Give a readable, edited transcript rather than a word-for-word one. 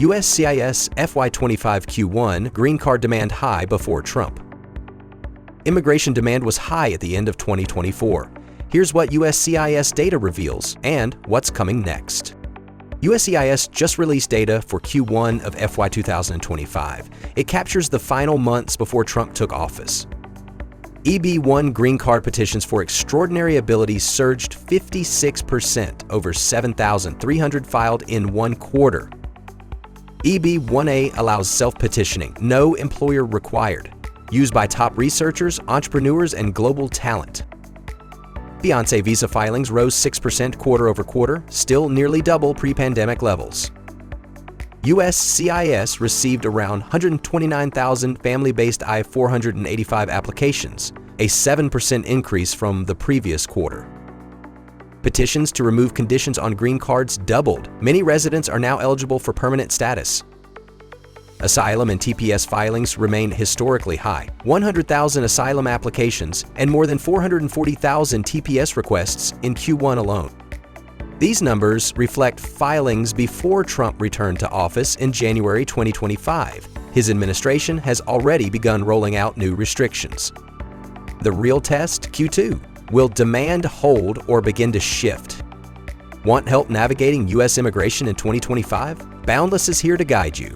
USCIS FY25 Q1 green card demand high before Trump. Immigration demand was high at the end of 2024. Here's what USCIS data reveals and what's coming next. USCIS just released data for Q1 of FY 2025. It captures the final months before Trump took office. EB-1 green card petitions for extraordinary abilities surged 56%, over 7,300 filed in 1 quarter. EB-1A allows self-petitioning, no employer required, used by top researchers, entrepreneurs, and global talent. Fiancé visa filings rose 6% quarter over quarter, still nearly double pre-pandemic levels. USCIS received around 129,000 family-based I-485 applications, a 7% increase from the previous quarter. Petitions to remove conditions on green cards doubled. Many residents are now eligible for permanent status. Asylum and TPS filings remain historically high, 100,000 asylum applications and more than 440,000 TPS requests in Q1 alone. These numbers reflect filings before Trump returned to office in January 2025. His administration has already begun rolling out new restrictions. The real test, Q2, will demand hold or begin to shift. Want help navigating U.S. immigration in 2025? Boundless is here to guide you.